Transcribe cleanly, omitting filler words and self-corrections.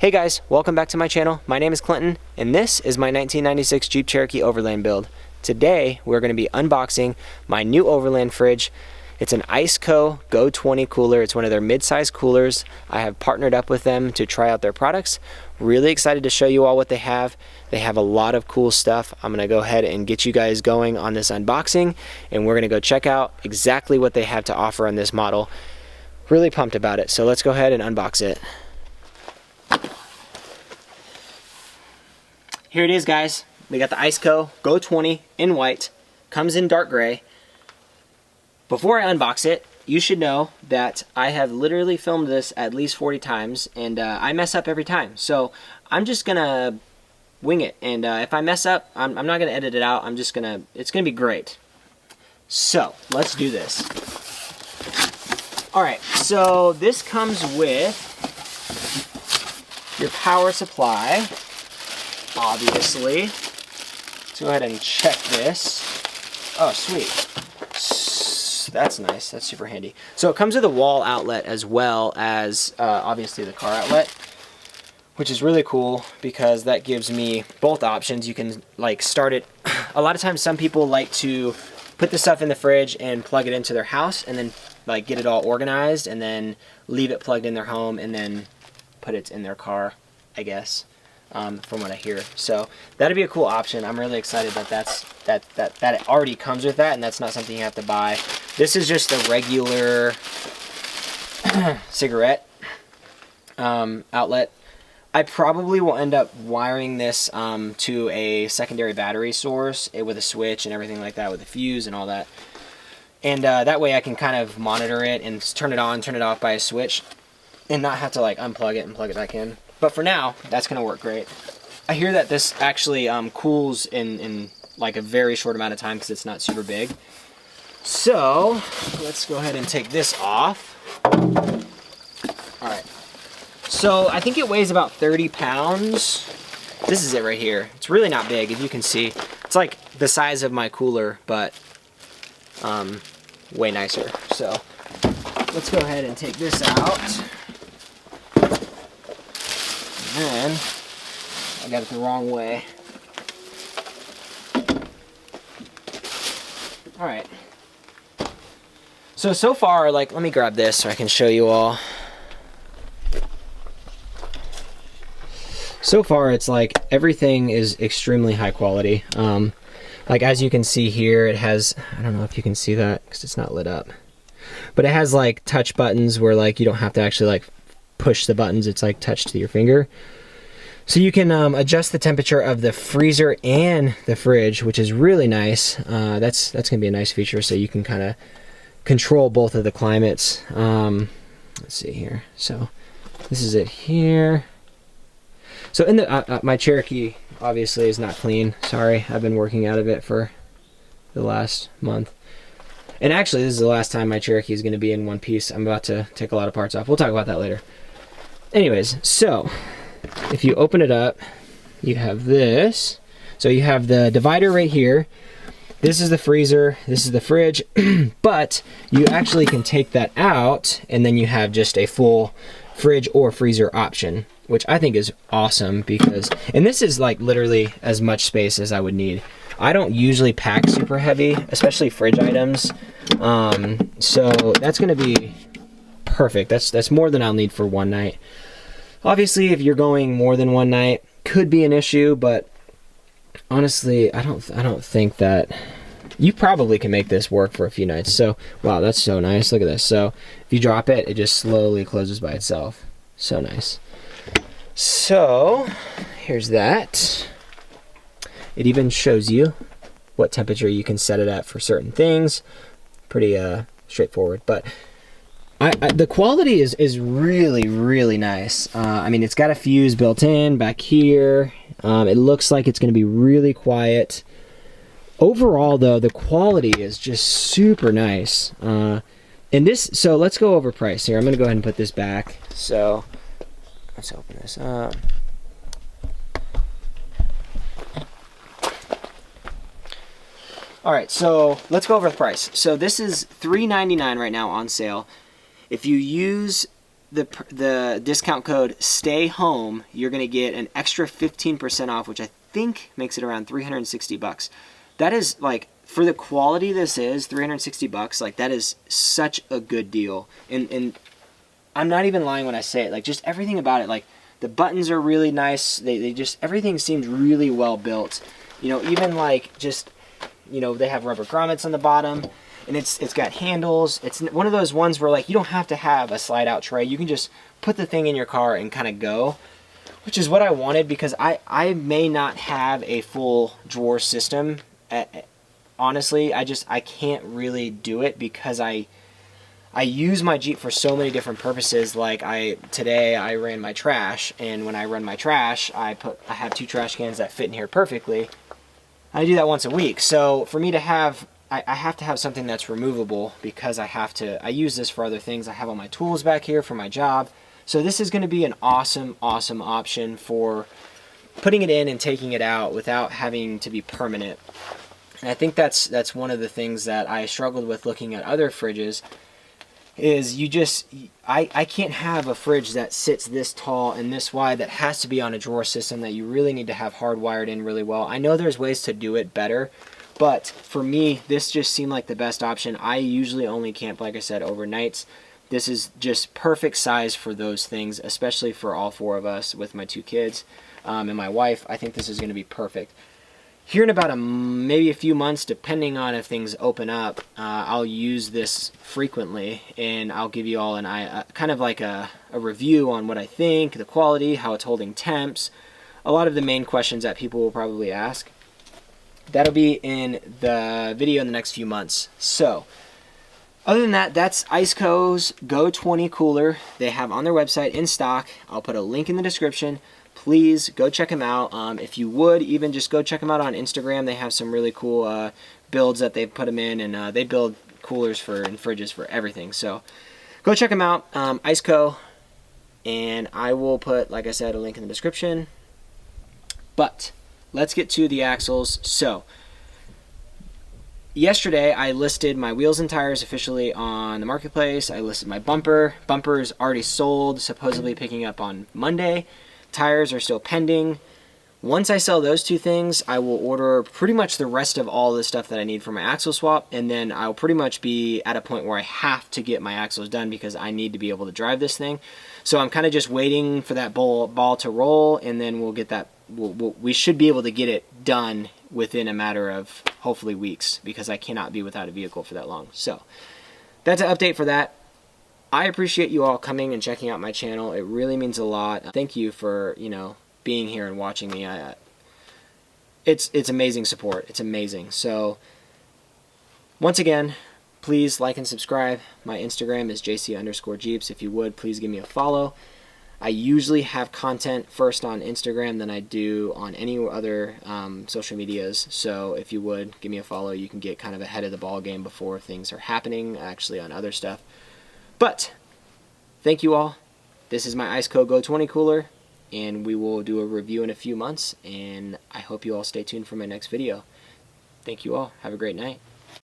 Hey guys, welcome back to my channel. My name is Clinton, and this is my 1996 Jeep Cherokee Overland build. Today, we're going to be unboxing my new Overland fridge. It's an Iceco Go20 cooler. It's one of their mid-size coolers. I have partnered up with them to try out their products. Really excited to show you all what they have. They have a lot of cool stuff. I'm going to go ahead and get you guys going on this unboxing, and we're going to go check out exactly what they have to offer on this model. Really pumped about it, so let's go ahead and unbox it. Here it is, guys. We got the Iceco Go20 in white. Comes in dark gray. Before I unbox it, you should know that I have literally filmed this at least 40 times, and I mess up every time. So I'm just gonna wing it, and if I mess up, I'm not gonna edit it out. It's gonna be great. So let's do this. All right, so this comes with your power supply. Obviously. Let's go ahead and check this. Oh, sweet. That's nice. That's super handy. So it comes with a wall outlet as well as obviously the car outlet, which is really cool because that gives me both options. You can like start it. A lot of times some people like to put the stuff in the fridge and plug it into their house and then like get it all organized and then leave it plugged in their home and then put it in their car, I guess. From what I hear, so that'd be a cool option. I'm really excited that it already comes with that, and that's not something you have to buy. This is just a regular cigarette outlet. I probably will end up wiring this to a secondary battery source with a switch and everything like that, with a fuse and all that. And that way I can kind of monitor it and turn it on, turn it off by a switch, and not have to like unplug it and plug it back in. But for now, that's gonna work great. I hear that this actually cools in like a very short amount of time because it's not super big. So let's go ahead and take this off. All right. So I think it weighs about 30 pounds. This is it right here. It's really not big, as you can see. It's like the size of my cooler, but way nicer. So let's go ahead and take this out. And I got it the wrong way. All right. So far, like, let me grab this so I can show you all. So far, it's like everything is extremely high quality. Like as you can see here, it has, I don't know if you can see that because it's not lit up, but it has like touch buttons where like you don't have to actually like push the buttons, it's like touched to your finger. So you can adjust the temperature of the freezer and the fridge, which is really nice. That's gonna be a nice feature, so you can kind of control both of the climates. Let's see here. So this is it here. So in the my Cherokee obviously is not clean. Sorry, I've been working out of it for the last month. And actually, this is the last time my Cherokee is going to be in one piece. I'm about to take a lot of parts off. We'll talk about that later. Anyways, so if you open it up, you have this. So you have the divider right here. This is the freezer. This is the fridge. But you actually can take that out, and then you have just a full fridge or freezer option, which I think is awesome because, and this is like literally as much space as I would need. I don't usually pack super heavy, especially fridge items. So that's gonna be perfect. That's more than I'll need for one night. Obviously, if you're going more than one night, could be an issue, but honestly, I don't think that you probably can make this work for a few nights. So, wow, that's so nice. Look at this. So if you drop it, it just slowly closes by itself. So nice. So here's that. It even shows you what temperature you can set it at for certain things. Pretty straightforward, but the quality is really, really nice. I mean, it's got a fuse built in back here. It looks like it's going to be really quiet. Overall, though, the quality is just super nice. And this, so let's go over price here. I'm going to go ahead and put this back. So let's open this up. All right, so let's go over the price. So this is $3.99 right now on sale. If you use the discount code Stay Home, you're going to get an extra 15% off, which I think makes it around $360. That is, like, for the quality this is, $360, like, that is such a good deal. And I'm not even lying when I say it. Like, just everything about it, like, the buttons are really nice. They just, everything seems really well built. You know, even like just, you know, they have rubber grommets on the bottom, and it's got handles. It's one of those ones where, like, you don't have to have a slide out tray. You can just put the thing in your car and kind of go, which is what I wanted, because I may not have a full drawer system. Honestly, I can't really do it because I use my Jeep for so many different purposes. Like today I ran my trash, and when I run my trash, I have 2 trash cans that fit in here perfectly. I do that once a week. So for me to have, I have to have something that's removable, because I use this for other things. I have all my tools back here for my job. So this is going to be an awesome, awesome option for putting it in and taking it out without having to be permanent. And I think that's one of the things that I struggled with looking at other fridges, is I can't have a fridge that sits this tall and this wide that has to be on a drawer system that you really need to have hardwired in really well. I know there's ways to do it better, but for me, this just seemed like the best option. I usually only camp, like I said, overnights. This is just perfect size for those things, especially for all 4 of us with my 2 kids and my wife. I think this is going to be perfect. Here in about maybe a few months, depending on if things open up, I'll use this frequently, and I'll give you all kind of like a review on what I think, the quality, how it's holding temps, a lot of the main questions that people will probably ask. That'll be in the video in the next few months. So, other than that, that's Iceco's Go20 cooler. They have on their website in stock. I'll put a link in the description. Please go check them out. If you would, even just go check them out on Instagram. They have some really cool builds that they've put them in, and they build coolers and fridges for everything. So go check them out, Iceco, and I will put, like I said, a link in the description. But let's get to the axles. So yesterday I listed my wheels and tires officially on the marketplace. I listed my bumper. Bumper is already sold, supposedly picking up on Monday. Tires are still pending. Once I sell those 2 things, I will order pretty much the rest of all the stuff that I need for my axle swap, and then I'll pretty much be at a point where I have to get my axles done because I need to be able to drive this thing. So I'm kind of just waiting for that ball to roll, and then we'll get that. We should be able to get it done within a matter of hopefully weeks, because I cannot be without a vehicle for that long. So that's an update for that. I appreciate you all coming and checking out my channel. It really means a lot. Thank you for, you know, being here and watching me. It's amazing support. It's amazing. So once again, please like and subscribe. My Instagram is jc_jeeps. If you would, please give me a follow. I usually have content first on Instagram than I do on any other social medias. So if you would, give me a follow. You can get kind of ahead of the ball game before things are happening actually on other stuff. But thank you all. This is my Iceco Go20 cooler, and we will do a review in a few months, and I hope you all stay tuned for my next video. Thank you all. Have a great night.